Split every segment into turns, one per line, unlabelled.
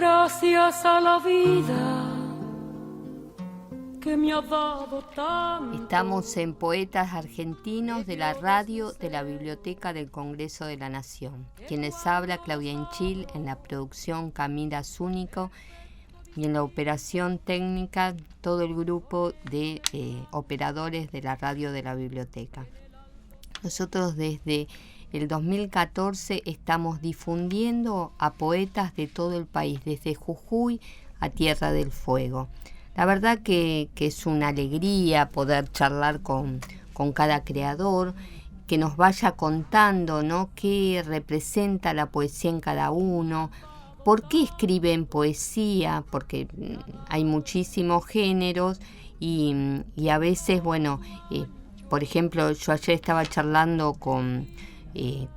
Gracias a la vida que me ha dado tanto.
Estamos en Poetas Argentinos de la radio de la Biblioteca del Congreso de la Nación. Quienes habla Claudia Inchil, en la producción Camila Zúñigo y en la operación técnica todo el grupo de operadores de la radio de la biblioteca. Nosotros desde el 2014 estamos difundiendo a poetas de todo el país, desde Jujuy a Tierra del Fuego. La verdad que es una alegría poder charlar con cada creador, que nos vaya contando, ¿no?, qué representa la poesía en cada uno, por qué escriben poesía, porque hay muchísimos géneros y a veces, bueno, por ejemplo, yo ayer estaba charlando con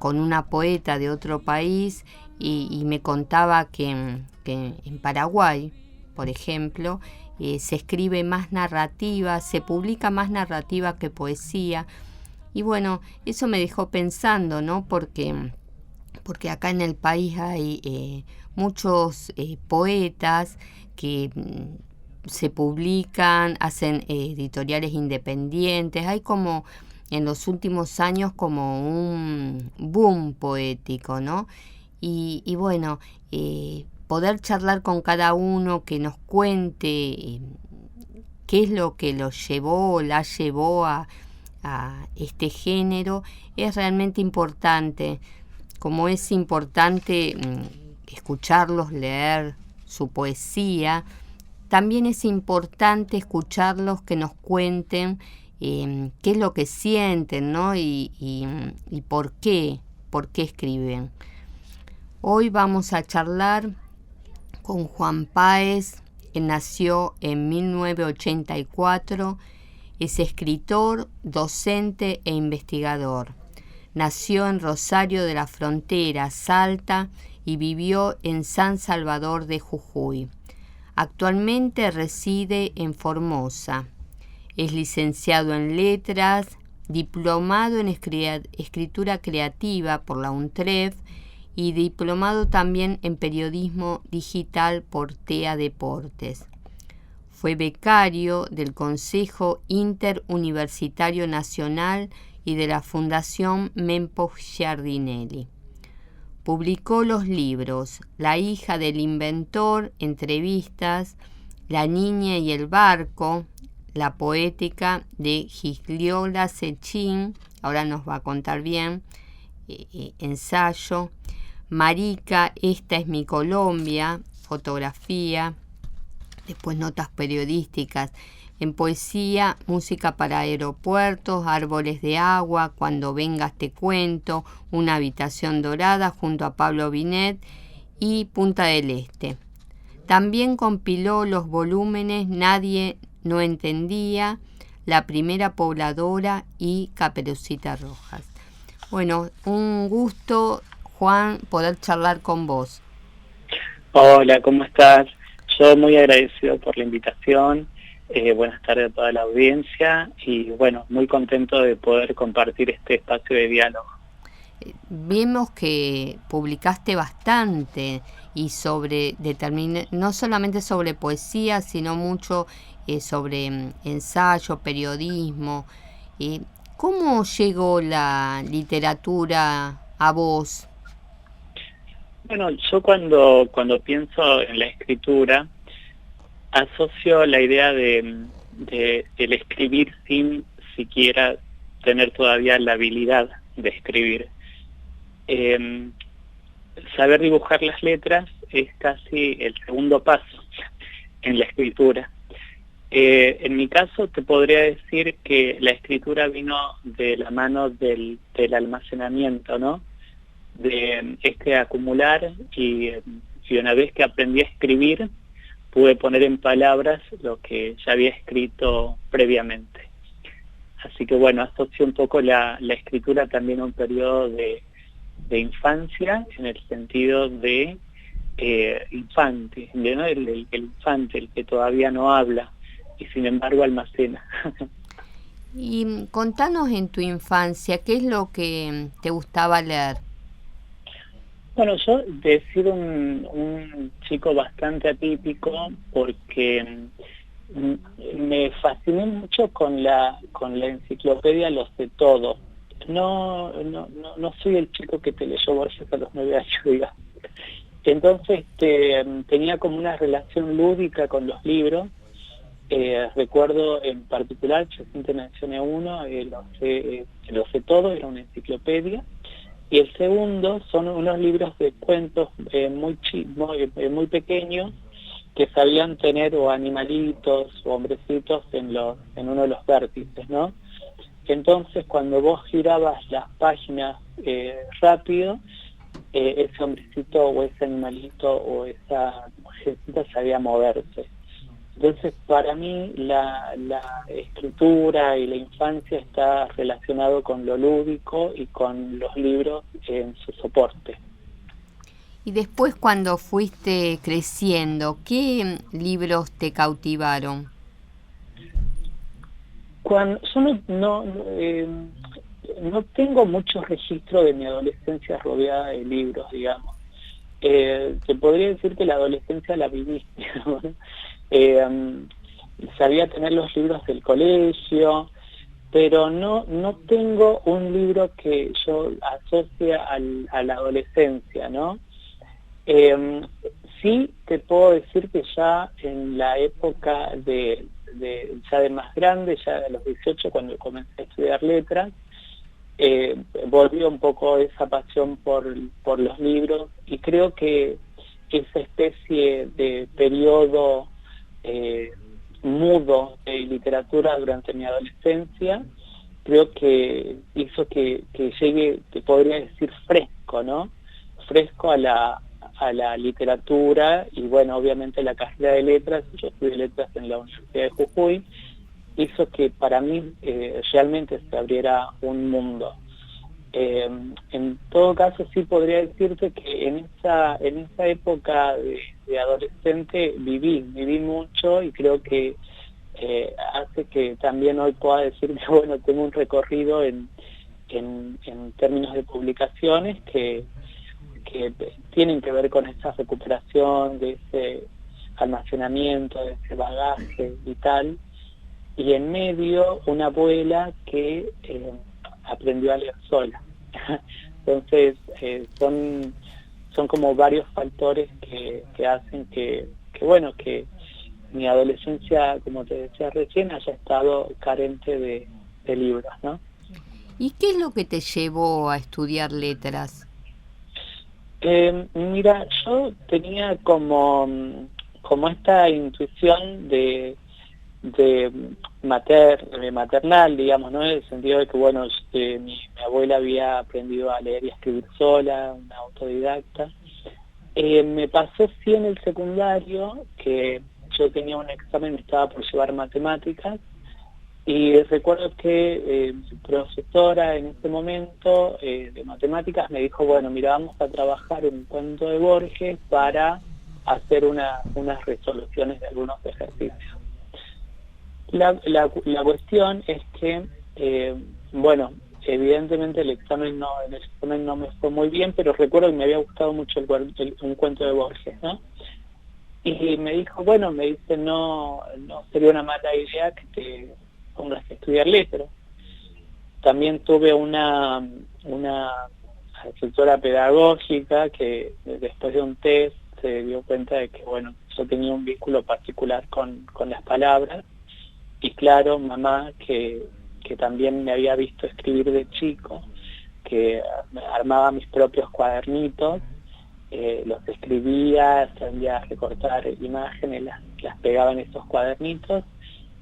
una poeta de otro país y me contaba que en Paraguay, por ejemplo, se escribe más narrativa, se publica más narrativa que poesía. Y bueno, eso me dejó pensando, ¿no? Porque acá en el país hay muchos poetas que se publican, hacen editoriales independientes. Hay como en los últimos años como un boom poético, ¿no? Y bueno, poder charlar con cada uno, que nos cuente qué es lo que lo llevó, la llevó a este género, es realmente importante. Como es importante escucharlos, leer su poesía, también es importante escucharlos que nos cuenten qué es lo que sienten, ¿no? Y por qué escriben. Hoy vamos a charlar con Juan Páez. Él nació en 1984, es escritor, docente e investigador. Nació en Rosario de la Frontera, Salta, y vivió en San Salvador de Jujuy. Actualmente reside en Formosa. Es licenciado en Letras, diplomado en Escritura Creativa por la UNTREF y diplomado también en Periodismo Digital por TEA Deportes. Fue becario del Consejo Interuniversitario Nacional y de la Fundación Mempo Giardinelli. Publicó los libros La hija del inventor, entrevistas, La niña y el barco, La poética de Gigliola Cecchín, ahora nos va a contar bien, ensayo, Marica, esta es mi Colombia, fotografía, después notas periodísticas, en poesía, música para aeropuertos, árboles de agua, cuando vengas te cuento, una habitación dorada junto a Pablo Binet y Punta del Este. También compiló los volúmenes Nadie no entendía, La primera pobladora y Caperucita Rojas. Bueno, un gusto, Juan, poder charlar con vos.
Hola, ¿cómo estás? Yo muy agradecido por la invitación. Buenas tardes a toda la audiencia y bueno, muy contento de poder compartir este espacio de diálogo.
Vemos que publicaste bastante y no solamente sobre poesía, sino mucho sobre ensayo, periodismo. ¿Cómo llegó la literatura a vos?
Bueno, yo cuando pienso en la escritura, asocio la idea del escribir sin siquiera tener todavía la habilidad de escribir. Saber dibujar las letras es casi el segundo paso en la escritura. En mi caso te podría decir que la escritura vino de la mano del almacenamiento, ¿no? De acumular y una vez que aprendí a escribir, pude poner en palabras lo que ya había escrito previamente. Así que bueno, asocio un poco la escritura también a un periodo de infancia, en el sentido de infante, ¿no? El infante, el que todavía no habla y sin embargo almacena.
Y contanos en tu infancia, ¿qué es lo que te gustaba leer?
Bueno, yo he sido un chico bastante atípico porque me fasciné mucho con la enciclopedia Lo sé todo. No soy el chico que te leyó Borges a los 9 años, digamos. Entonces tenía como una relación lúdica con los libros. Recuerdo en particular, yo siempre mencioné uno, Lo sé todo, era una enciclopedia. Y el segundo son unos libros de cuentos muy pequeños que sabían tener o animalitos o hombrecitos en uno de los vértices, ¿no? Entonces, cuando vos girabas las páginas rápido, ese hombrecito o ese animalito o esa mujercita sabía moverse. Entonces, para mí, la escritura y la infancia está relacionado con lo lúdico y con los libros en su soporte.
Y después, cuando fuiste creciendo, ¿qué libros te cautivaron?
Yo no tengo mucho registro de mi adolescencia rodeada de libros, digamos. Te podría decir que la adolescencia la viví, ¿no? Sabía tener los libros del colegio, pero no tengo un libro que yo asocie a la adolescencia, ¿no? Sí te puedo decir que ya en la época ya de más grande, ya de los 18, cuando comencé a estudiar letras, volvió un poco esa pasión por los libros, y creo que esa especie de periodo mudo de literatura durante mi adolescencia, creo que hizo que llegue, te podría decir, fresco, ¿no? Fresco a la literatura, y bueno, obviamente la carrera de letras, yo estudié letras en la Universidad de Jujuy, hizo que para mí realmente se abriera un mundo. En todo caso, sí podría decirte que en esa época de adolescente viví mucho, y creo que hace que también hoy pueda decir que, bueno, tengo un recorrido en términos de publicaciones que tienen que ver con esa recuperación de ese almacenamiento, de ese bagaje vital, y en medio una abuela que aprendió a leer sola. Entonces son como varios factores que hacen que mi adolescencia, como te decía recién, haya estado carente de libros, ¿no?
¿Y qué es lo que te llevó a estudiar letras?
Mira, yo tenía como esta intuición de maternal, digamos, ¿no? En el sentido de que, bueno, mi abuela había aprendido a leer y a escribir sola, una autodidacta. Me pasó sí en el secundario, que yo tenía un examen, estaba por llevar matemáticas, y recuerdo que mi profesora en ese momento de matemáticas me dijo, bueno, mira, vamos a trabajar un cuento de Borges para hacer unas resoluciones de algunos ejercicios. La cuestión es que, bueno, evidentemente en el examen no me fue muy bien, pero recuerdo que me había gustado mucho un cuento de Borges, ¿no? Y me dijo, bueno, no sería una mala idea que te pongas a estudiar letras. También tuve una asesora pedagógica que después de un test se dio cuenta de que, bueno, yo tenía un vínculo particular con las palabras. Y claro, mamá, que también me había visto escribir de chico, que armaba mis propios cuadernitos, los escribía, sabía recortar imágenes, las pegaba en esos cuadernitos.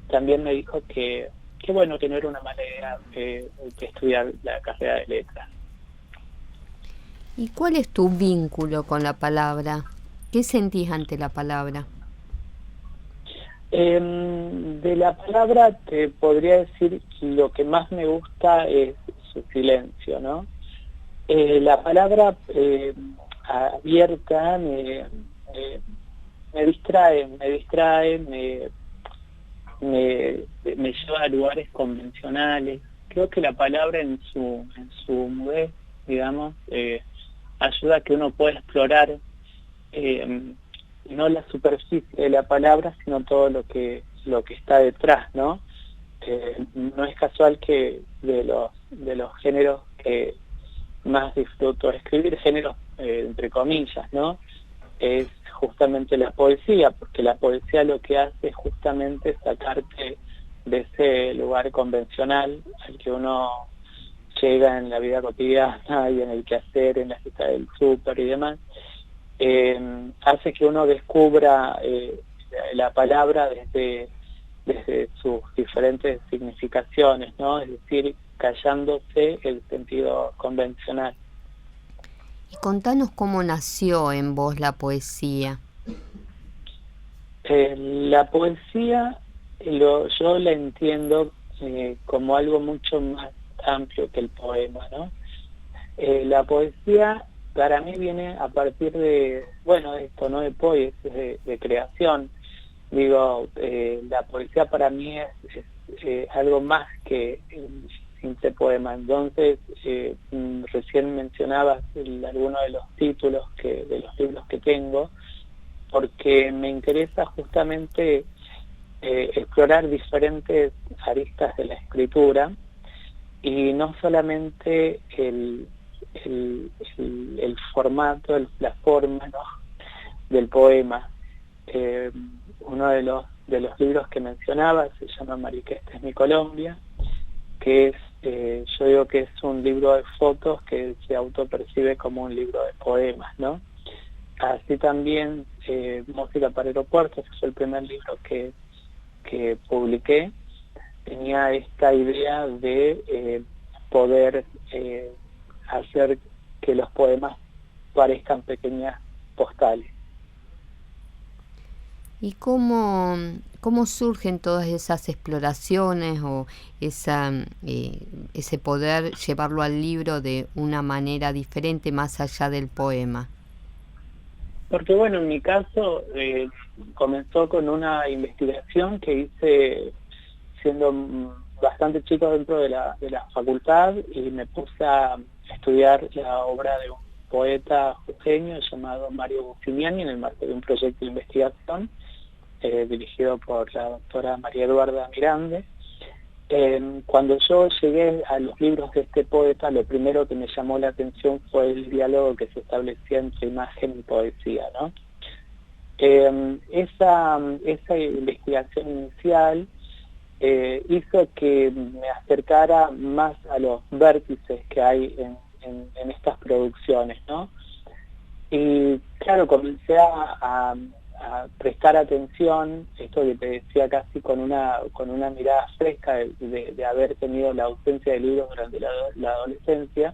También me dijo que bueno, que no era una mala idea que estudiar la carrera de letras.
¿Y cuál es tu vínculo con la palabra? ¿Qué sentís ante la palabra?
De la palabra te podría decir que lo que más me gusta es su silencio, ¿no? La palabra abierta me distrae, me lleva a lugares convencionales. Creo que la palabra en su mudez, digamos, ayuda a que uno pueda explorar no la superficie de la palabra, sino todo lo que está detrás, ¿no? No es casual que de los géneros que más disfruto escribir, géneros entre comillas, ¿no? Es justamente la poesía, porque la poesía lo que hace es justamente sacarte de ese lugar convencional al que uno llega en la vida cotidiana y en el quehacer, en la cita del súper y demás. Hace que uno descubra la palabra desde sus diferentes significaciones, ¿no? Es decir, callándose el sentido convencional.
Y contanos cómo nació en vos la poesía.
La poesía yo la entiendo como algo mucho más amplio que el poema, ¿no? La poesía para mí viene a partir de, bueno, esto, ¿no? De poesía, de creación. Digo, la poesía para mí es algo más que simple poema. Entonces, recién mencionabas algunos de los títulos de los libros que tengo, porque me interesa justamente explorar diferentes aristas de la escritura y no solamente el formato, la forma, ¿no? del poema. Uno de los libros que mencionaba se llama Marique, esta es mi Colombia, que es, yo digo que es un libro de fotos que se autopercibe como un libro de poemas, ¿no? Así también Música para Aeropuertos, que fue el primer libro que publiqué, tenía esta idea de poder hacer que los poemas parezcan pequeñas postales.
¿Y cómo surgen todas esas exploraciones o ese poder llevarlo al libro de una manera diferente más allá del poema?
Porque bueno, en mi caso comenzó con una investigación que hice siendo bastante chico dentro de la facultad, y me puse a estudiar la obra de un poeta jujeño llamado Mario Buffiniani en el marco de un proyecto de investigación dirigido por la doctora María Eduarda Mirande. Cuando yo llegué a los libros de este poeta, lo primero que me llamó la atención fue el diálogo que se establecía entre imagen y poesía, ¿no? Esa investigación inicial hizo que me acercara más a los vértices que hay en estas producciones, ¿no? Y claro, comencé a prestar atención, esto que te decía casi con una mirada fresca de haber tenido la ausencia de libros durante la adolescencia,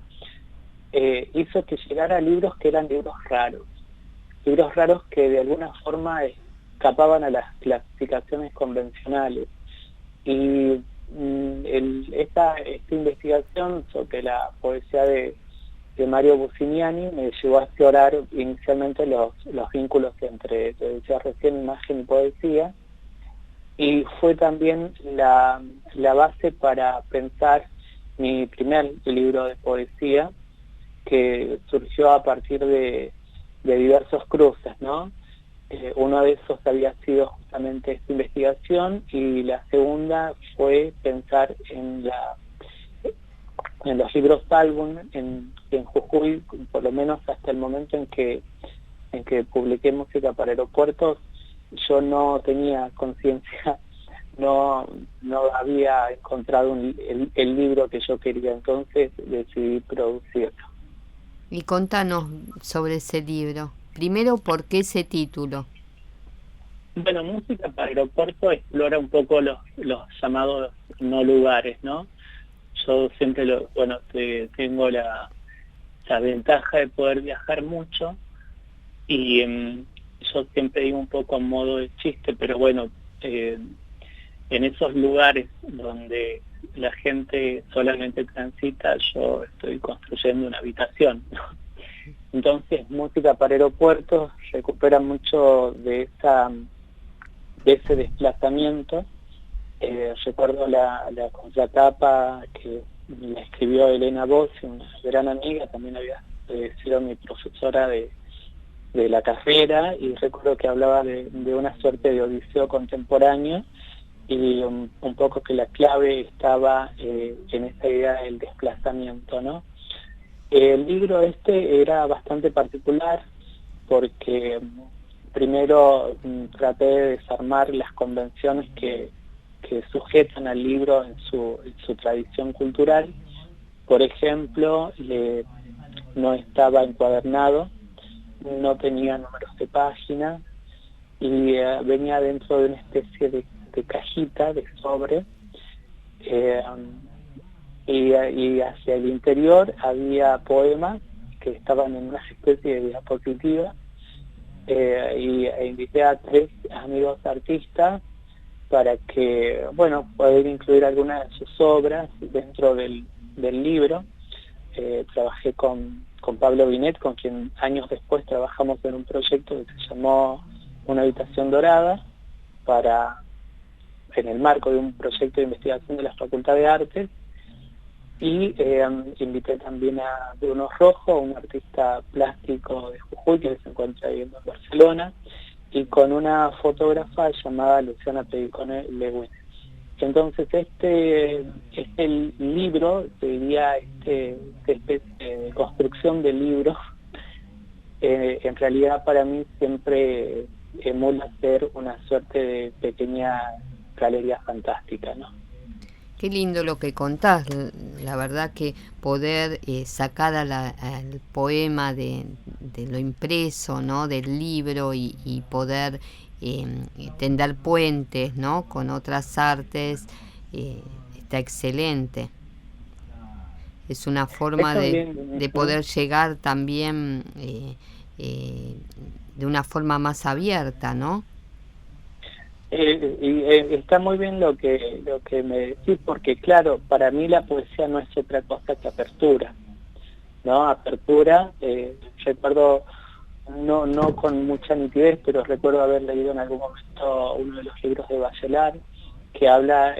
hizo que llegara a libros que eran libros raros que de alguna forma escapaban a las clasificaciones convencionales. Y esta investigación sobre la poesía de Mario Buffiniani me llevó a explorar inicialmente los vínculos entre, te decía recién, imagen y poesía, y fue también la base para pensar mi primer libro de poesía, que surgió a partir de diversos cruces, ¿no? Uno de esos había sido justamente esta investigación, y la segunda fue pensar en los libros álbum en Jujuy, por lo menos hasta el momento en que publiqué Música para Aeropuertos. Yo no tenía conciencia, no había encontrado el libro que yo quería, entonces decidí producirlo.
Y contanos sobre ese libro. Primero, ¿por qué ese título?
Bueno, Música para Aeropuerto explora un poco los llamados no lugares, ¿no? Yo siempre tengo la ventaja de poder viajar mucho, y yo siempre digo un poco a modo de chiste, pero bueno, en esos lugares donde la gente solamente transita, yo estoy construyendo una habitación, ¿no? Entonces, Música para Aeropuertos recupera mucho de ese desplazamiento. Recuerdo la contratapa que la escribió Elena Bossi, una gran amiga, también había sido mi profesora de la carrera, y recuerdo que hablaba de una suerte de odiseo contemporáneo, y un poco que la clave estaba en esa idea del desplazamiento, ¿no? El libro era bastante particular porque primero traté de desarmar las convenciones que sujetan al libro en su tradición cultural. Por ejemplo, no estaba encuadernado, no tenía números de página, y venía dentro de una especie de cajita, de sobre, y hacia el interior había poemas que estaban en una especie de diapositiva, e invité a 3 amigos artistas para que, poder incluir algunas de sus obras dentro del libro. Trabajé con Pablo Binet, con quien años después trabajamos en un proyecto que se llamó Una habitación dorada, en el marco de un proyecto de investigación de la Facultad de Artes, y invité también a Bruno Rojo, un artista plástico de Jujuy que se encuentra viviendo en Barcelona, y con una fotógrafa llamada Luciana Pedicone Lewin. Entonces este libro, diría, esta especie de construcción del libro, en realidad para mí siempre emula ser una suerte de pequeña galería fantástica, ¿no?
Qué lindo lo que contás, la verdad que poder sacar al poema de lo impreso, ¿no? Del libro, y poder tender puentes, ¿no? Con otras artes, está excelente. Es una forma de poder llegar también de una forma más abierta, ¿no?
Está muy bien lo que me decís, porque claro, para mí la poesía no es otra cosa que apertura, ¿no? Apertura, recuerdo, no con mucha nitidez, pero recuerdo haber leído en algún momento uno de los libros de Bachelard, que habla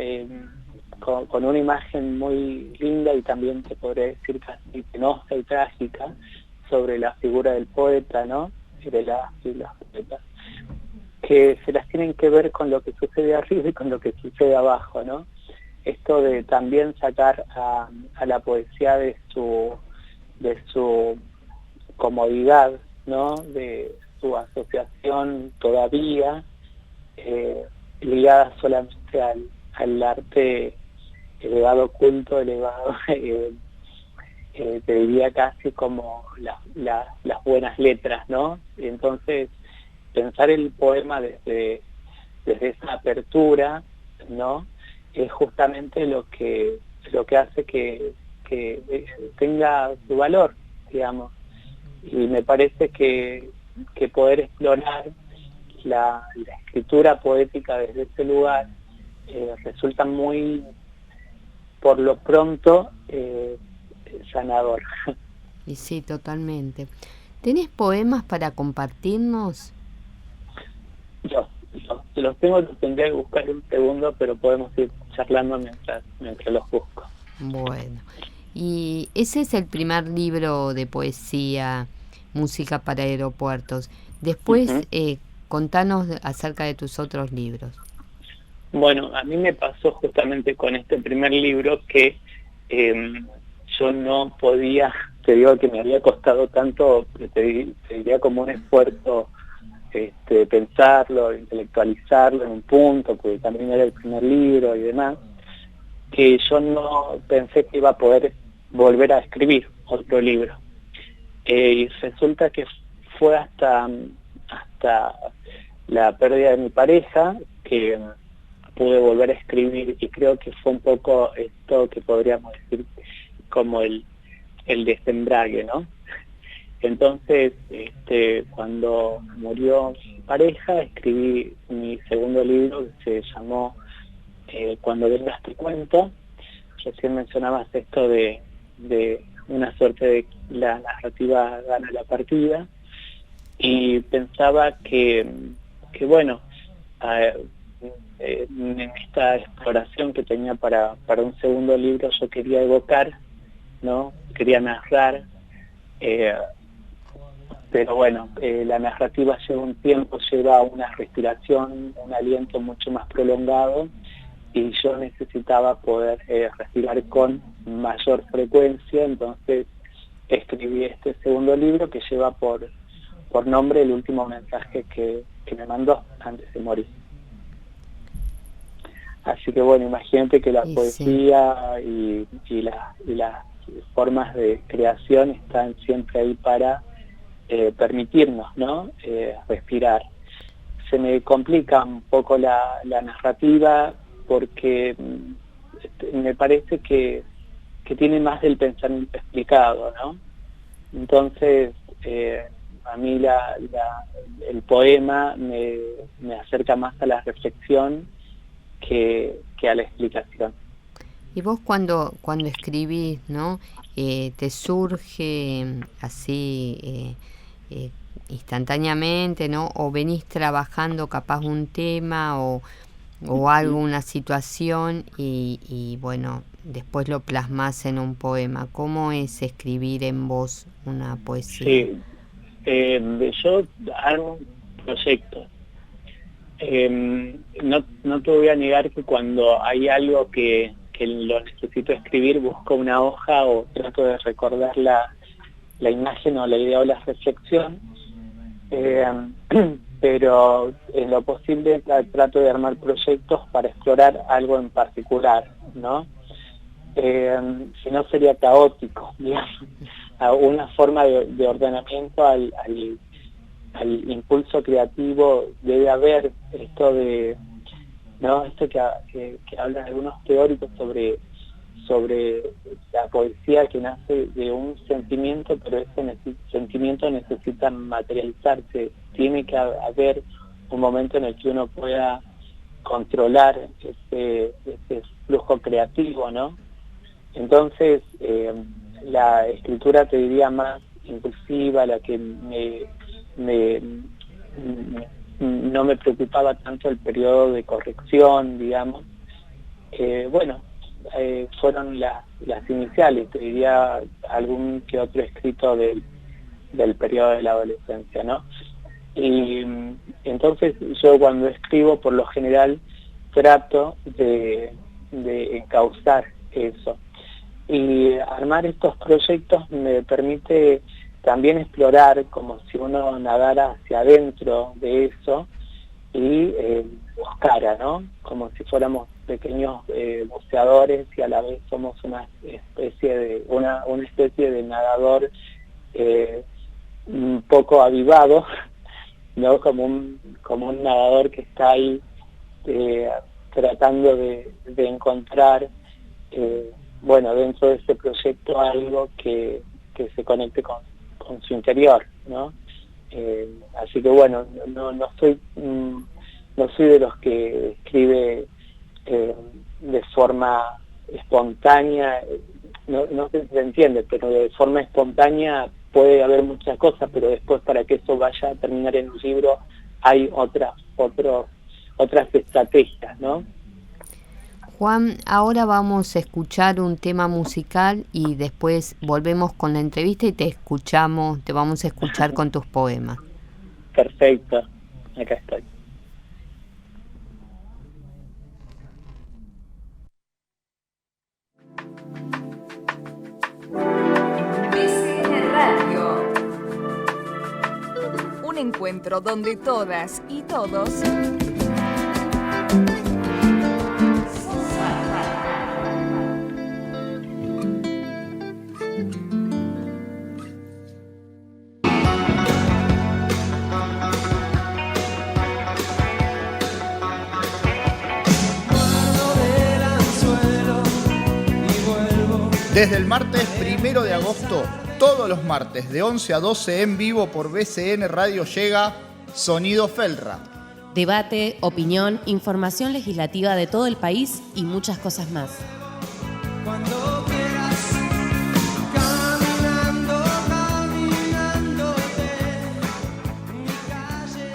con una imagen muy linda, y también te podría decir casi penosa y trágica, sobre la figura del poeta, ¿no? De las poetas, que se las tienen que ver con lo que sucede arriba y con lo que sucede abajo, ¿no? Esto de también sacar a la poesía de su comodidad, ¿no? De su asociación todavía ligada solamente al arte elevado, culto, elevado, te diría casi como las buenas letras, ¿no? Entonces, pensar el poema desde esa apertura, ¿no? Es justamente lo que hace que tenga su valor, digamos. Y me parece que poder explorar la escritura poética desde ese lugar resulta muy, por lo pronto, sanador.
Y sí, totalmente. ¿Tenés poemas para compartirnos?
Yo los tengo, tendría que buscar un segundo, pero podemos ir charlando mientras los busco.
Bueno, y ese es el primer libro de poesía, Música para Aeropuertos. Después, contanos acerca de tus otros libros.
Bueno, a mí me pasó justamente con este primer libro que yo no podía, te digo que me había costado tanto, te diría como un esfuerzo pensarlo, intelectualizarlo en un punto, porque también era el primer libro y demás, que yo no pensé que iba a poder volver a escribir otro libro. Y resulta que fue hasta la pérdida de mi pareja que pude volver a escribir, y creo que fue un poco esto que podríamos decir como el desembrague, ¿no? Entonces, cuando murió mi pareja, escribí mi segundo libro, que se llamó Cuando vengas te cuento. Recién mencionabas esto de una suerte de la narrativa gana la partida, y pensaba que bueno, en esta exploración que tenía para un segundo libro, yo quería evocar, ¿no? Quería narrar Eh, pero bueno, la narrativa lleva un tiempo, lleva una respiración, un aliento mucho más prolongado, y yo necesitaba poder respirar con mayor frecuencia. Entonces escribí este segundo libro, que lleva por nombre El último mensaje que me mandó antes de morir. Así que bueno, imagínate que la poesía y las formas de creación están siempre ahí para permitirnos, ¿no? Respirar. Se me complica un poco la narrativa, porque me parece que tiene más del pensamiento explicado, ¿no? Entonces, a mí el poema me acerca más a la reflexión que a la explicación.
Y vos cuando escribís, ¿no? ¿Te surge así instantáneamente, ¿no? ¿O venís trabajando capaz un tema o algo, una situación y bueno, después lo plasmás en un poema? ¿Cómo es escribir en voz una poesía?
Sí, yo armo proyectos. No te voy a negar que cuando hay algo que lo necesito escribir, busco una hoja o trato de recordar la imagen o la idea o la reflexión, pero en lo posible trato de armar proyectos para explorar algo en particular, ¿no? Si no sería caótico, digamos, una forma de ordenamiento al impulso creativo. Debe haber esto de, ¿no? Esto que hablan algunos teóricos sobre la poesía, que nace de un sentimiento, pero ese sentimiento necesita materializarse. Tiene que haber un momento en el que uno pueda controlar ese flujo creativo, ¿no? Entonces, la escritura, te diría, más impulsiva, la que no me preocupaba tanto el periodo de corrección, digamos, fueron las iniciales, te diría algún que otro escrito del periodo de la adolescencia, ¿no? Y entonces yo cuando escribo, por lo general, trato de encauzar eso. Y armar estos proyectos me permite también explorar, como si uno nadara hacia adentro de eso y buscara, ¿no? Como si fuéramos pequeños buceadores, y a la vez somos una especie de nadador un poco avivado, ¿no? Como un nadador que está ahí tratando de encontrar dentro de este proyecto algo que se conecte con su interior, ¿no? Así que bueno, no soy de los que escribe de forma espontánea. No sé si se entiende, pero de forma espontánea puede haber muchas cosas, pero después, para que eso vaya a terminar en un libro, hay otras estrategias, ¿no?
Juan, ahora vamos a escuchar un tema musical y después volvemos con la entrevista y te vamos a escuchar con tus poemas.
Perfecto, acá estoy.
BCN Radio. Un encuentro donde todas y todos
Desde el martes 1 de agosto, todos los martes de 11 a 12 en vivo por BCN Radio llega Sonido Felra.
Debate, opinión, información legislativa de todo el país y muchas cosas más.
Cuando quieras, caminándote, mi calle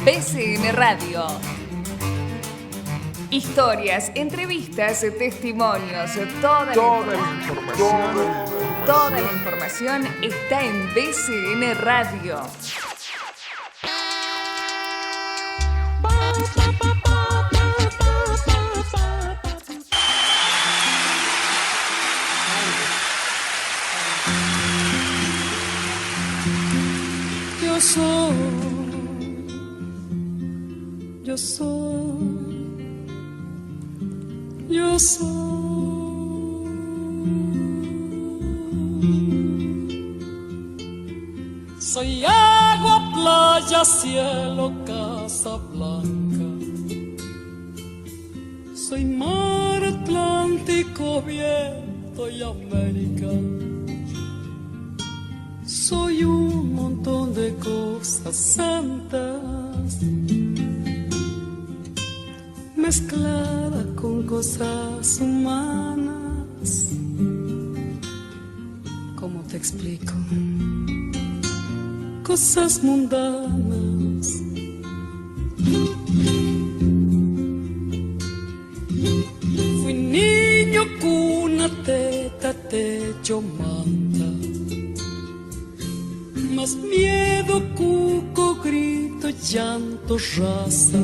BCN Radio. Historias, entrevistas, testimonios, toda la información está en BCN Radio.
Yo soy, yo soy, yo soy. Soy agua, playa, cielo, casa blanca. Soy mar, Atlántico, viento y América. Soy un montón de cosas santas mezclada con cosas humanas. ¿Cómo te explico? Cosas mundanas. Fui niño, cuna, teta, techo, manta. Más miedo, cuco, grito, llanto, raza.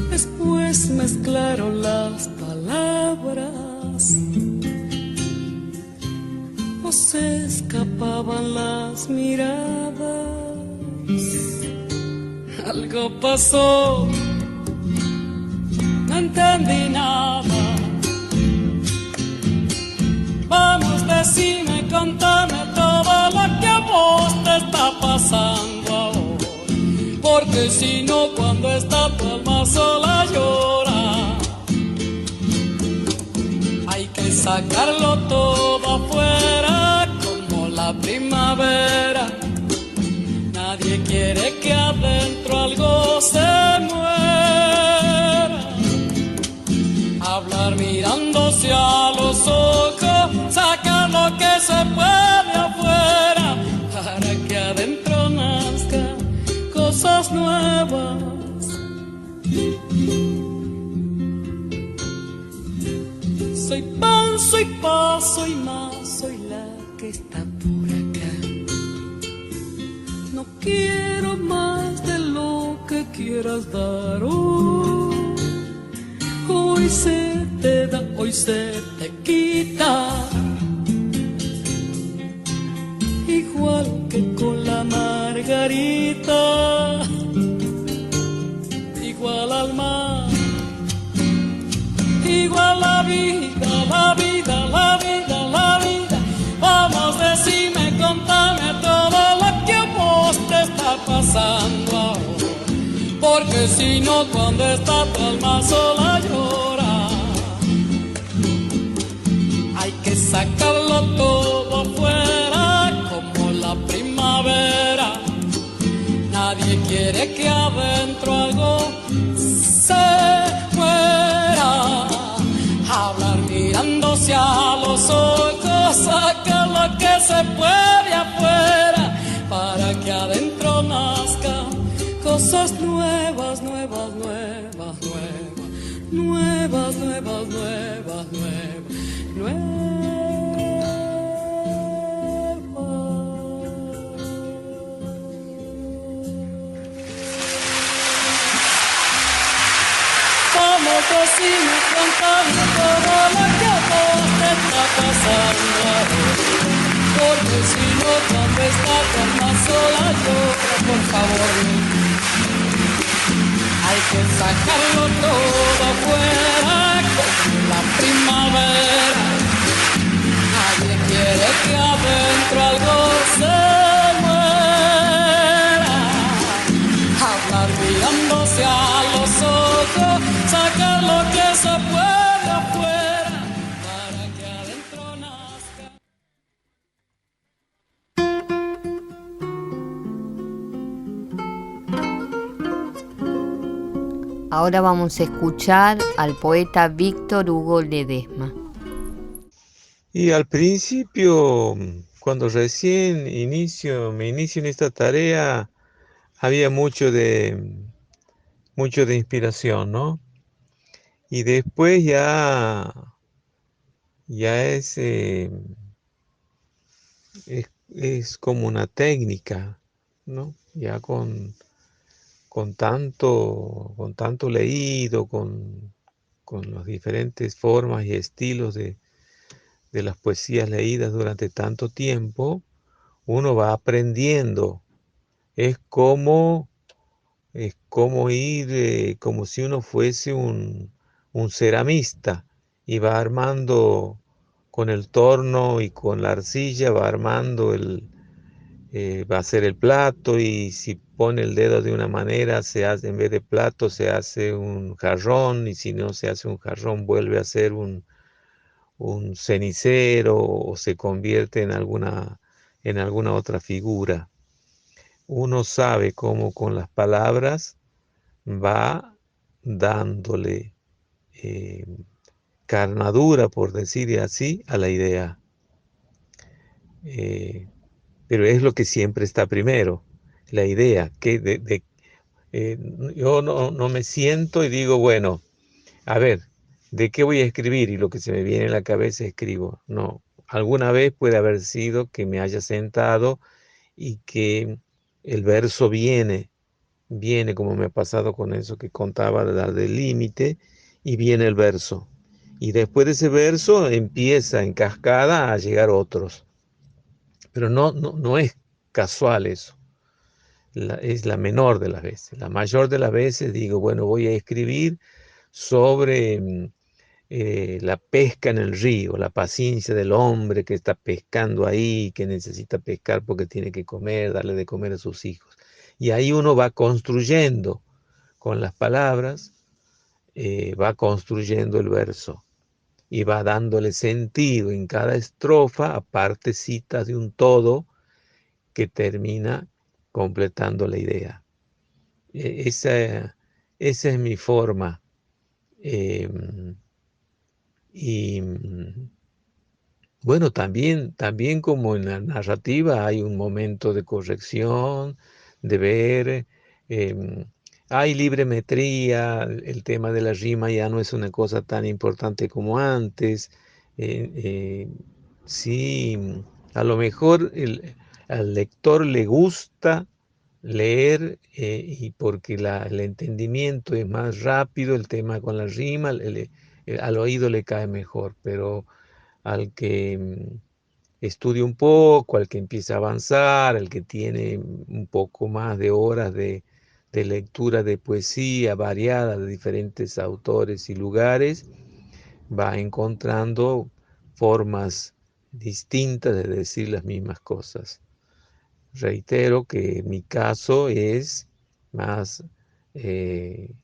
Después mezclaron las palabras o se escapaban las miradas. Algo pasó, no entendí nada. Vamos, decime, contame todo lo que a vos te está pasando ahora. Porque si no, cuando está tu alma sola llora. Hay que sacarlo todo afuera como la primavera. Nadie quiere que adentro algo se muera. Hablar mirándose a los ojos, sacar lo que se puede afuera, para que adentro nazcan cosas nuevas. Soy pan, soy paso y más, soy la que está por acá. No quiero más de lo que quieras dar hoy. Hoy se te da, hoy se te quita. Igual que con la margarita, igual al mar, igual la vida, la vida, la vida, la vida. Vamos, decime, contame todo lo que a vos te está pasando ahora. Porque si no, cuando está tu alma sola llora. Hay que sacarlo todo afuera como la primavera. Nadie quiere que adentro algo se muera. Hablar mirándose a los ojos, sacar lo que se puede afuera, para que adentro nazcan cosas nuevas, nuevas, nuevas, nuevas, nuevas, nuevas, nuevas, nuevas, Vamos, decime, contame todo lo que a vos te está pasando ahora. Porque si no, cuando está tu alma sola llora, por favor. Hay que sacarlo todo afuera como la primavera. Nadie quiere que adentro algo se muera. Hablar mirándose a los ojos, sacar lo que se puede afuera, para que adentro nazca.
Ahora vamos a escuchar al poeta Víctor Hugo Ledesma.
Y al principio, cuando recién me inicio en esta tarea, había mucho de inspiración, ¿no? Y después ya es como una técnica, ¿no? Ya con tanto leído, con las diferentes formas y estilos de las poesías leídas durante tanto tiempo, uno va aprendiendo. Es como ir, como si uno fuese un ceramista y va armando con el torno y con la arcilla, va armando va a hacer el plato, y si pone el dedo de una manera, en vez de plato se hace un jarrón, y si no se hace un jarrón vuelve a ser un cenicero, o se convierte en alguna otra figura. Uno sabe cómo con las palabras va dándole carnadura, por decir así, a la idea. Pero es lo que siempre está primero, la idea. Yo no me siento y digo, bueno, a ver, ¿de qué voy a escribir? Y lo que se me viene en la cabeza escribo. No, alguna vez puede haber sido que me haya sentado y que el verso viene como me ha pasado con eso que contaba del límite, y viene el verso. Y después de ese verso empieza en cascada a llegar otros. Pero no es casual eso. Es la menor de las veces. La mayor de las veces digo, bueno, voy a escribir sobre la pesca en el río, la paciencia del hombre que está pescando ahí, que necesita pescar porque tiene que comer, darle de comer a sus hijos. Y ahí uno va construyendo con las palabras, va construyendo el verso y va dándole sentido en cada estrofa a partecitas de un todo que termina completando la idea. Esa es mi forma. Y bueno, también como en la narrativa hay un momento de corrección, de ver, hay libremetría, el tema de la rima ya no es una cosa tan importante como antes. Sí, a lo mejor al lector le gusta leer, y porque el entendimiento es más rápido, el tema con la rima, al oído le cae mejor, pero al que estudia un poco, al que empieza a avanzar, al que tiene un poco más de horas de lectura de poesía variada de diferentes autores y lugares, va encontrando formas distintas de decir las mismas cosas. Reitero que mi caso es más el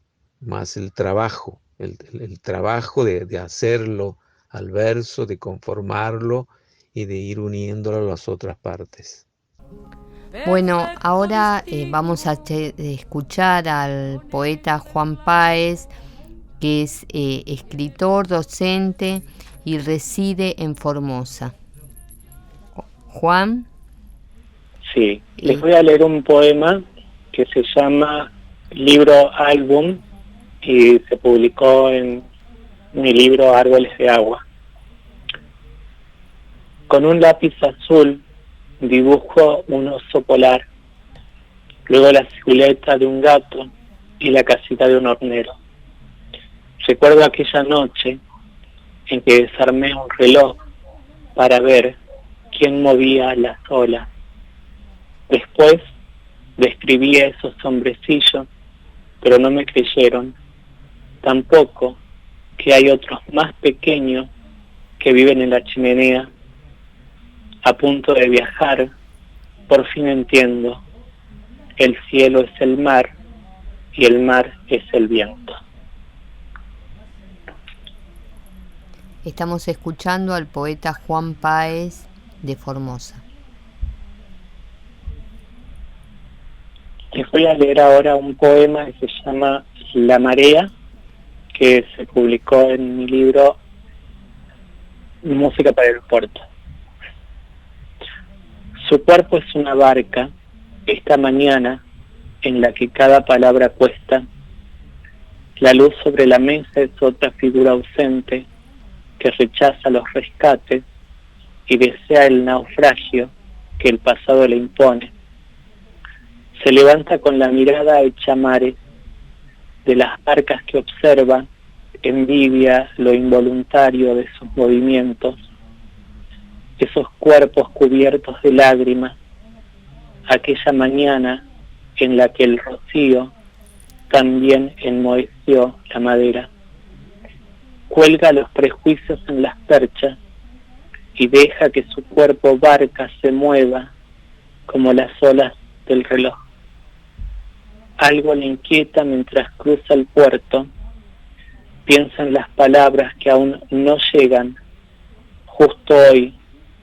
trabajo, el trabajo de hacerlo al verso, de conformarlo y de ir uniéndolo a las otras partes.
Bueno, ahora vamos a escuchar al poeta Juan Páez, que es escritor, docente y reside en Formosa. Juan.
Sí, les voy a leer un poema que se llama Libro Álbum y se publicó en mi libro Árboles de Agua. Con un lápiz azul dibujo un oso polar, luego la silueta de un gato y la casita de un hornero. Recuerdo aquella noche en que desarmé un reloj para ver quién movía las olas. Después describí a esos hombrecillos, pero no me creyeron. Tampoco que hay otros más pequeños que viven en la chimenea. A punto de viajar, por fin entiendo. El cielo es el mar y el mar es el viento.
Estamos escuchando al poeta Juan Páez de Formosa.
Les voy a leer ahora un poema que se llama La Marea, que se publicó en mi libro Música para el Puerto. Su cuerpo es una barca. Esta mañana en la que cada palabra cuesta. La luz sobre la mesa es otra figura ausente que rechaza los rescates y desea el naufragio que el pasado le impone. Se levanta con la mirada hecha mares, de las barcas que observa, envidia lo involuntario de sus movimientos, esos cuerpos cubiertos de lágrimas, aquella mañana en la que el rocío también enmoheció la madera. Cuelga los prejuicios en las perchas y deja que su cuerpo barca se mueva como las olas del reloj. Algo le inquieta mientras cruza el puerto. Piensa en las palabras que aún no llegan, justo hoy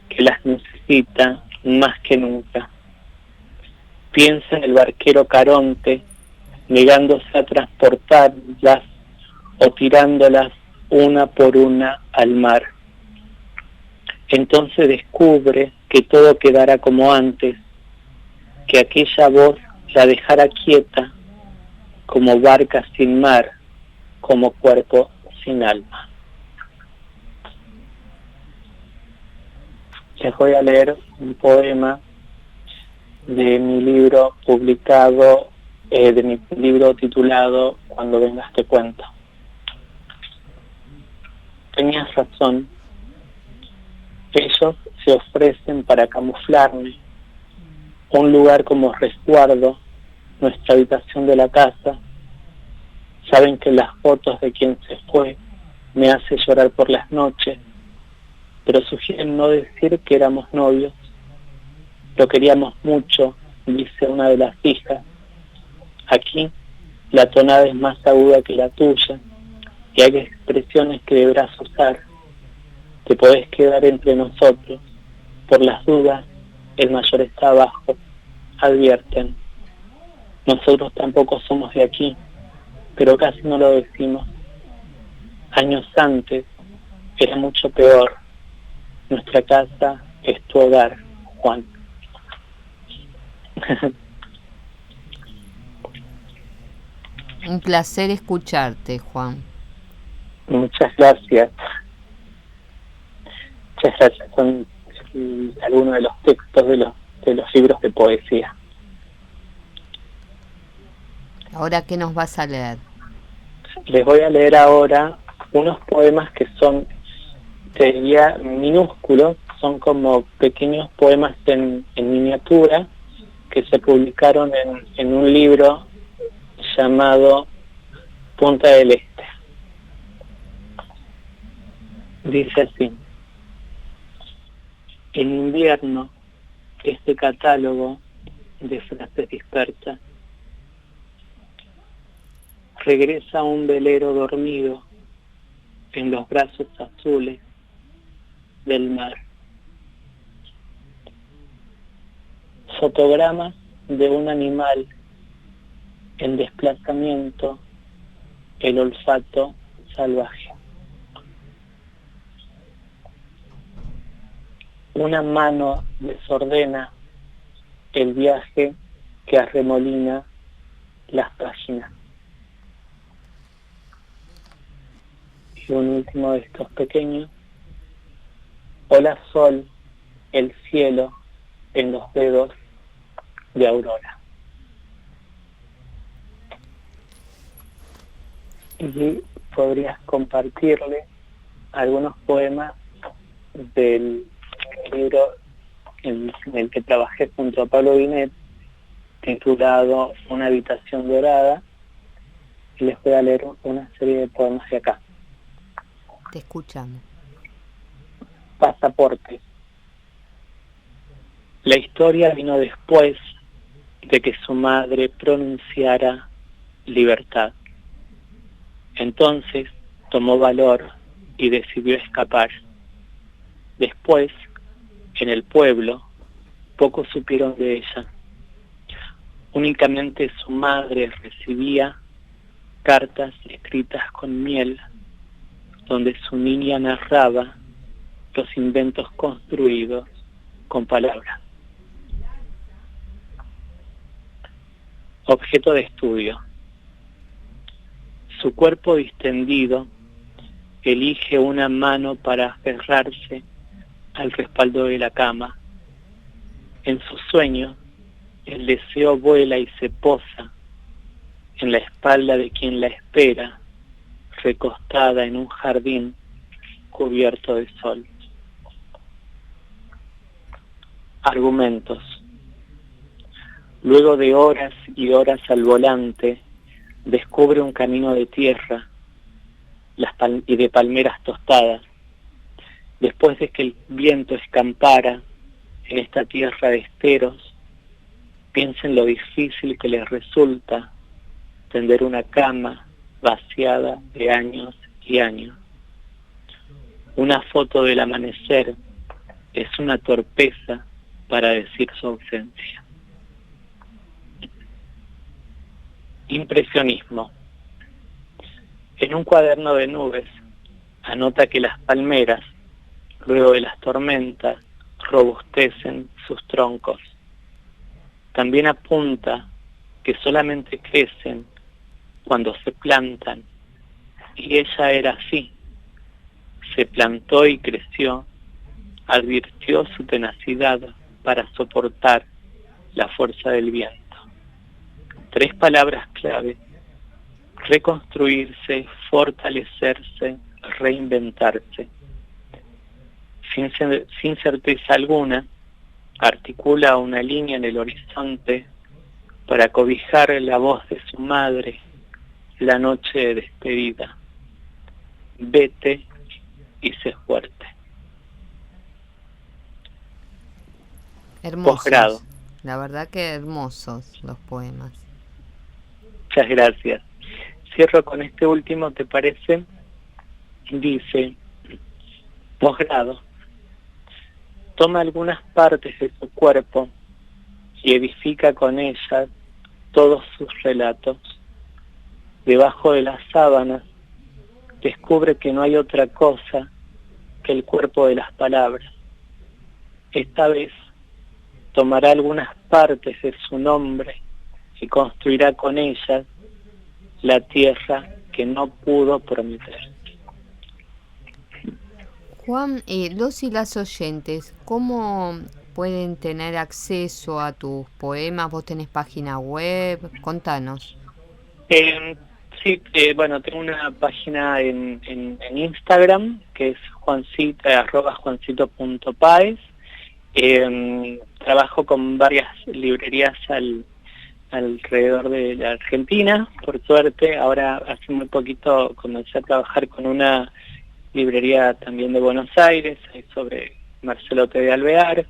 que las necesita más que nunca. Piensa en el barquero Caronte, negándose a transportarlas o tirándolas una por una al mar. Entonces descubre que todo quedará como antes, que aquella voz la dejará quieta, como barca sin mar, como cuerpo sin alma. Les voy a leer un poema de mi libro publicado, de mi libro titulado Cuando vengas te cuento. Tenías razón. Ellos se ofrecen para camuflarme. Un lugar como resguardo, nuestra habitación de la casa. Saben que las fotos de quien se fue me hace llorar por las noches, pero sugieren no decir que éramos novios. Lo queríamos mucho, dice una de las hijas. Aquí la tonada es más aguda que la tuya y hay expresiones que deberás usar. Te podés quedar entre nosotros. Por las dudas, el mayor está abajo, advierten. Nosotros tampoco somos de aquí, pero casi no lo decimos. Años antes era mucho peor. Nuestra casa es tu hogar, Juan.
Un placer escucharte, Juan.
Muchas gracias. Muchas gracias. Son algunos de los textos de los libros de poesía.
¿Ahora qué nos vas a leer?
Les voy a leer ahora unos poemas que son, te diría, minúsculos. Son como pequeños poemas en miniatura que se publicaron en un libro llamado Punta del Este. Dice así: en invierno, este catálogo de frases dispersas regresa a un velero dormido en los brazos azules del mar. Fotogramas de un animal en desplazamiento, el olfato salvaje. Una mano desordena el viaje que arremolina las páginas. Y un último de estos pequeños: hola sol, el cielo en los dedos de Aurora. Y podrías compartirle algunos poemas del libro en el que trabajé junto a Pablo Binet, titulado Una habitación dorada, y les voy a leer una serie de poemas de acá.
Te escuchamos.
Pasaporte. La historia vino después de que su madre pronunciara libertad. Entonces tomó valor y decidió escapar. Después, en el pueblo, pocos supieron de ella. Únicamente su madre recibía cartas escritas con miel, donde su niña narraba los inventos construidos con palabras. Objeto de estudio. Su cuerpo distendido elige una mano para aferrarse al respaldo de la cama. En su sueño, el deseo vuela y se posa en la espalda de quien la espera, recostada en un jardín cubierto de sol. Argumentos. Luego de horas y horas al volante, descubre un camino de tierra y de palmeras tostadas. Después de que el viento escampara en esta tierra de esteros, piensa en lo difícil que les resulta tender una cama vaciada de años y años. Una foto del amanecer es una torpeza para decir su ausencia. Impresionismo. En un cuaderno de nubes anota que las palmeras, luego de las tormentas, robustecen sus troncos. También apunta que solamente crecen cuando se plantan, y ella era así. Se plantó y creció, advirtió su tenacidad para soportar la fuerza del viento. 3 palabras clave: reconstruirse, fortalecerse, reinventarse. Sin certeza alguna, articula una línea en el horizonte para cobijar la voz de su madre la noche de despedida. Vete y sé fuerte.
Hermosos.
Posgrado.
La verdad que hermosos los poemas.
Muchas gracias. Cierro con este último, ¿te parece? Dice: posgrado. Toma algunas partes de su cuerpo y edifica con ellas todos sus relatos. Debajo de las sábanas descubre que no hay otra cosa que el cuerpo de las palabras. Esta vez tomará algunas partes de su nombre y construirá con ellas la tierra que no pudo prometer.
Juan, los y las oyentes, ¿cómo pueden tener acceso a tus poemas? ¿Vos tenés página web? Contanos.
Sí, bueno, tengo una página en Instagram, que es @juancito.paez. Trabajo con varias librerías alrededor de la Argentina, por suerte. Ahora, hace muy poquito, comencé a trabajar con una librería también de Buenos Aires, sobre Marcelo T. de Alvear.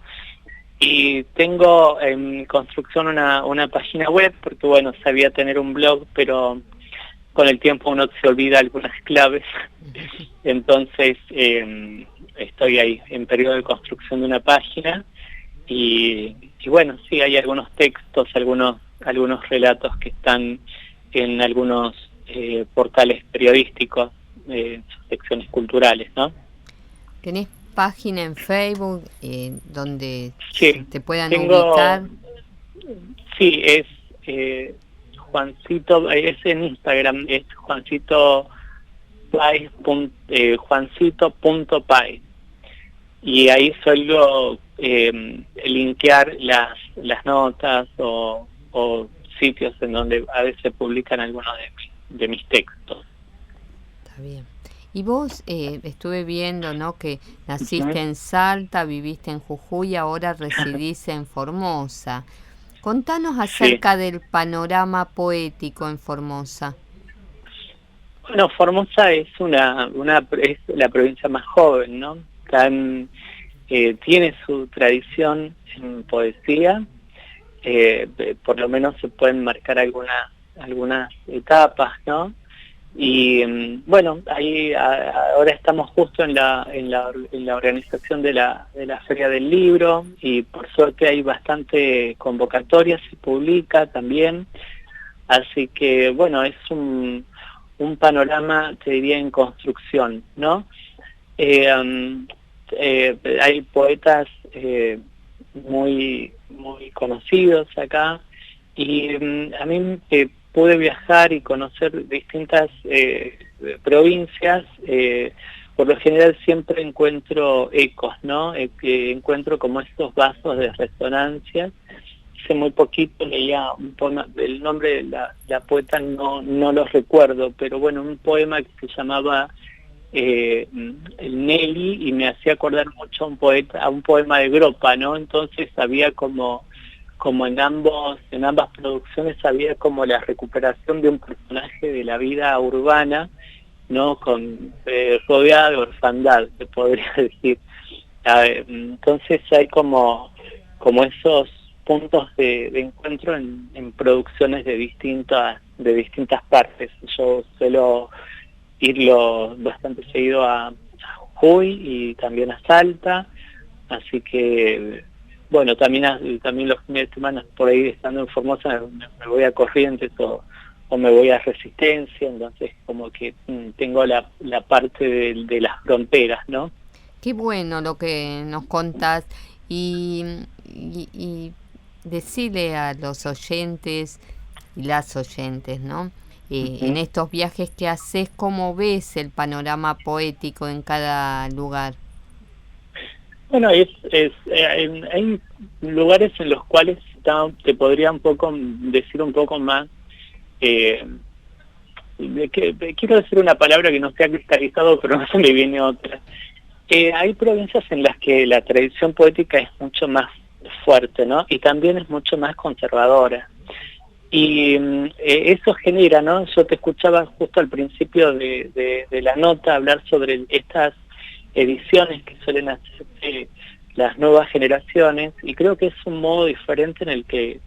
Y tengo en construcción una página web, porque bueno, sabía tener un blog, pero con el tiempo uno se olvida algunas claves. Entonces estoy ahí en periodo de construcción de una página y bueno, sí, hay algunos textos, algunos relatos que están en algunos portales periodísticos, secciones culturales, ¿no?
¿Tenés página en Facebook donde
sí,
te puedan ubicar?
Sí, es Juancito, es en Instagram, es Juancito.paez, y ahí suelo linkear las notas o sitios en donde a veces publican algunos de mis textos.
Está bien. Y vos, estuve viendo, ¿no?, que naciste en Salta, viviste en Jujuy, ahora residís en Formosa. Contanos acerca del panorama poético en Formosa.
Bueno, Formosa es es la provincia más joven, ¿no? Tiene su tradición en poesía, por lo menos se pueden marcar algunas etapas, ¿no? Y bueno, ahí ahora estamos justo en la organización de la Feria del Libro, y por suerte hay bastante convocatoria, se publica también, así que bueno, es un panorama, te diría, en construcción, ¿no? Hay poetas muy conocidos acá, Y a mí pude viajar y conocer distintas provincias. Por lo general siempre encuentro ecos, ¿no? Que encuentro como estos vasos de resonancia. Hace muy poquito leía un poema, el nombre de la poeta no lo recuerdo, pero bueno, un poema que se llamaba el Nelly, y me hacía acordar mucho a un poema de Gropa, ¿no? Entonces había como en ambas producciones había como la recuperación de un personaje de la vida urbana, ¿no? Rodeada de orfandad, se podría decir. Entonces hay como esos puntos de encuentro en producciones de distintas partes. Yo suelo irlo bastante seguido a Jujuy y también a Salta, así que bueno, también los fines de semana por ahí estando en Formosa me voy a Corrientes o me voy a Resistencia, entonces como que tengo la parte de las fronteras, ¿no?
Qué bueno lo que nos contás, y decirle a los oyentes y las oyentes, ¿no? En estos viajes que haces, ¿cómo ves el panorama poético en cada lugar?
Bueno, hay lugares en los cuales te podría un poco decir un poco más. Quiero decir una palabra que no se ha cristalizado, pero no se me viene otra. Hay provincias en las que la tradición poética es mucho más fuerte, ¿no? Y también es mucho más conservadora. Y eso genera, ¿no? Yo te escuchaba justo al principio de la nota hablar sobre estas ediciones que suelen hacer las nuevas generaciones, y creo que es un modo diferente en el que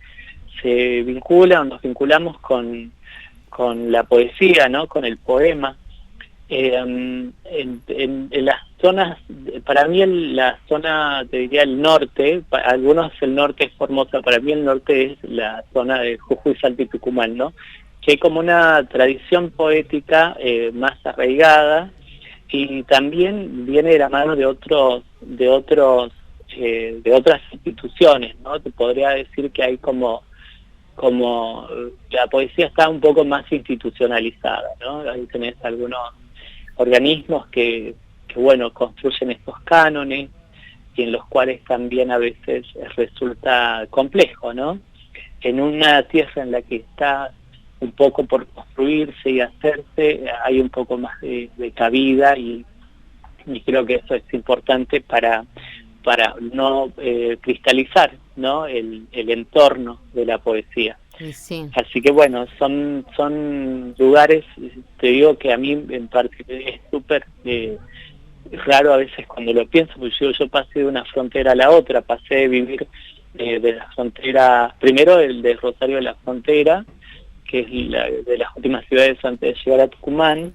se vincula o nos vinculamos con la poesía, ¿no? Con el poema. En las zonas, para mí la zona, te diría el norte, para algunos el norte es Formosa, para mí el norte es la zona de Jujuy, Salta y Tucumán, ¿no? Que hay como una tradición poética más arraigada, y también viene de la mano de otras instituciones, ¿no? Te podría decir que hay como la poesía está un poco más institucionalizada, ¿no? Ahí tenés algunos organismos que bueno, construyen estos cánones, y en los cuales también a veces resulta complejo, ¿no? En una tierra en la que está un poco por construirse y hacerse, hay un poco más de cabida, y creo que eso es importante para no cristalizar, ¿no? el entorno de la poesía.
Sí.
Así que bueno, son lugares, te digo que a mí en parte es súper raro a veces cuando lo pienso, porque yo pasé de una frontera a la otra, pasé de vivir de la frontera, primero el de Rosario de la Frontera, que es de las últimas ciudades antes de llegar a Tucumán,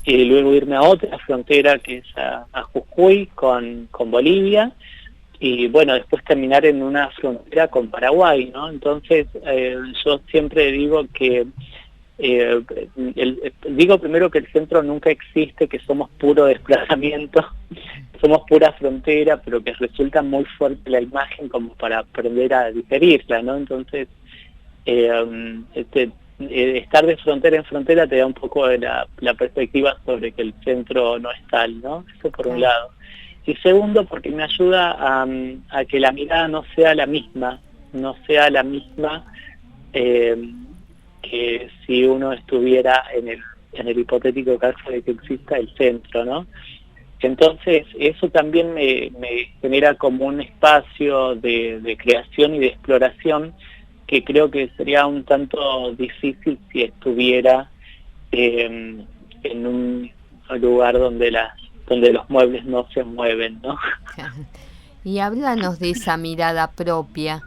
y luego irme a otra frontera que es a Jujuy con Bolivia, y bueno, después terminar en una frontera con Paraguay, ¿no? Entonces yo siempre digo que digo primero que el centro nunca existe, que somos puro desplazamiento, somos pura frontera, pero que resulta muy fuerte la imagen como para aprender a digerirla, ¿no? Entonces estar de frontera en frontera te da un poco de la perspectiva sobre que el centro no es tal, ¿no? Eso por un lado. Y segundo, porque me ayuda a que la mirada no sea la misma que si uno estuviera en el hipotético caso de que exista el centro, ¿no? Entonces, eso también me genera como un espacio de creación y de exploración que creo que sería un tanto difícil si estuviera en un lugar donde los muebles no se mueven, ¿no?
Y háblanos de esa mirada propia.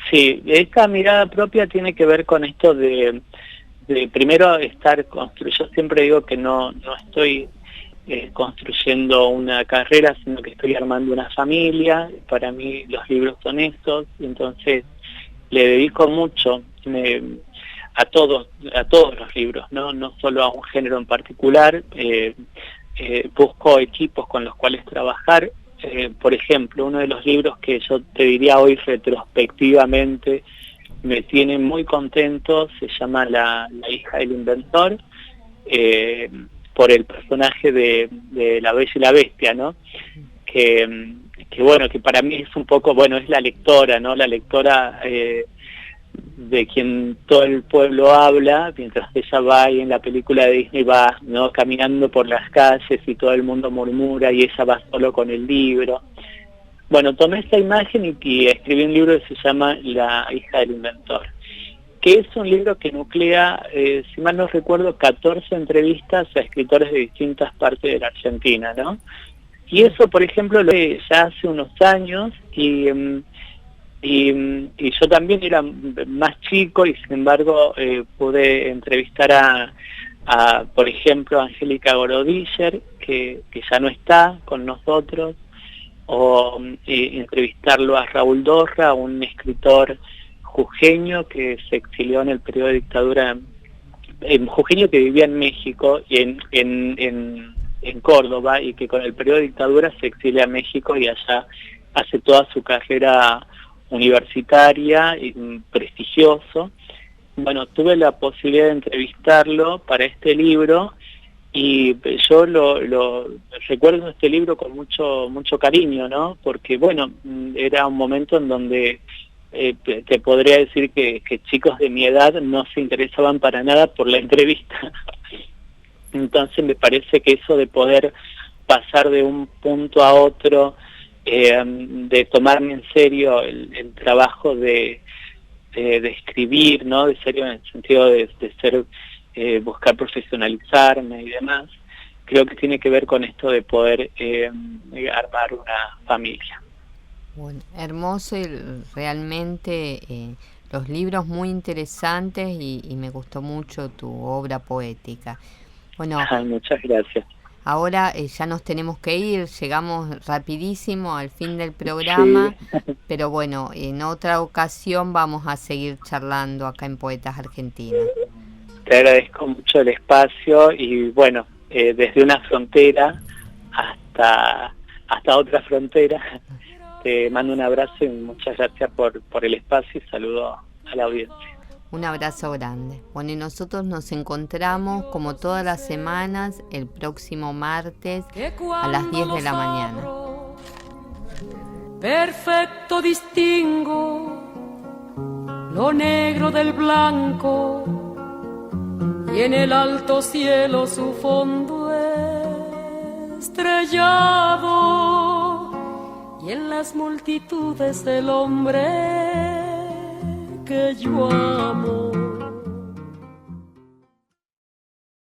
Sí, esta mirada propia tiene que ver con esto de primero estar yo siempre digo que no estoy construyendo una carrera, sino que estoy armando una familia. Para mí los libros son estos, entonces le dedico mucho a todos los libros, no solo a un género en particular. Busco equipos con los cuales trabajar. Por ejemplo, uno de los libros que yo te diría hoy retrospectivamente me tiene muy contento, se llama La hija del inventor, por el personaje de La Bella y la Bestia, ¿no? Que bueno, que para mí es un poco, bueno, es la lectora, ¿no? La lectora de quien todo el pueblo habla, mientras ella va ahí en la película de Disney, va, ¿no? Caminando por las calles y todo el mundo murmura y ella va solo con el libro. Bueno, tomé esta imagen y escribí un libro que se llama La hija del inventor, que es un libro que nuclea, si mal no recuerdo, 14 entrevistas a escritores de distintas partes de la Argentina, ¿no? Y eso, por ejemplo, lo hice ya hace unos años y yo también era más chico y sin embargo pude entrevistar a por ejemplo, a Angélica Gorodiller, que ya no está con nosotros, o entrevistarlo a Raúl Dorra, un escritor jujeño que se exilió en el periodo de dictadura, jujeño que vivía en México y en Córdoba, y que con el periodo de dictadura se exilia a México y allá hace toda su carrera universitaria, prestigioso. Bueno, tuve la posibilidad de entrevistarlo para este libro y yo lo recuerdo este libro con mucho cariño, ¿no? Porque, bueno, era un momento en donde te podría decir que chicos de mi edad no se interesaban para nada por la entrevista. Entonces me parece que eso de poder pasar de un punto a otro, de tomarme en serio el trabajo de escribir, ¿no? De serio en el sentido de ser, buscar profesionalizarme y demás, creo que tiene que ver con esto de poder armar una familia.
Bueno, hermoso y realmente los libros muy interesantes y me gustó mucho tu obra poética. Bueno,
muchas gracias.
Ahora ya nos tenemos que ir, llegamos rapidísimo al fin del programa, sí. Pero bueno, en otra ocasión vamos a seguir charlando acá en Poetas Argentinos.
Te agradezco mucho el espacio y bueno, desde una frontera hasta otra frontera, te mando un abrazo y muchas gracias por el espacio y saludo a la audiencia.
Un abrazo grande. Bueno, y nosotros nos encontramos como todas las semanas el próximo martes a las 10 de la mañana.
Perfecto distingo lo negro del blanco y en el alto cielo su fondo estrellado y en las multitudes el hombre que yo amo.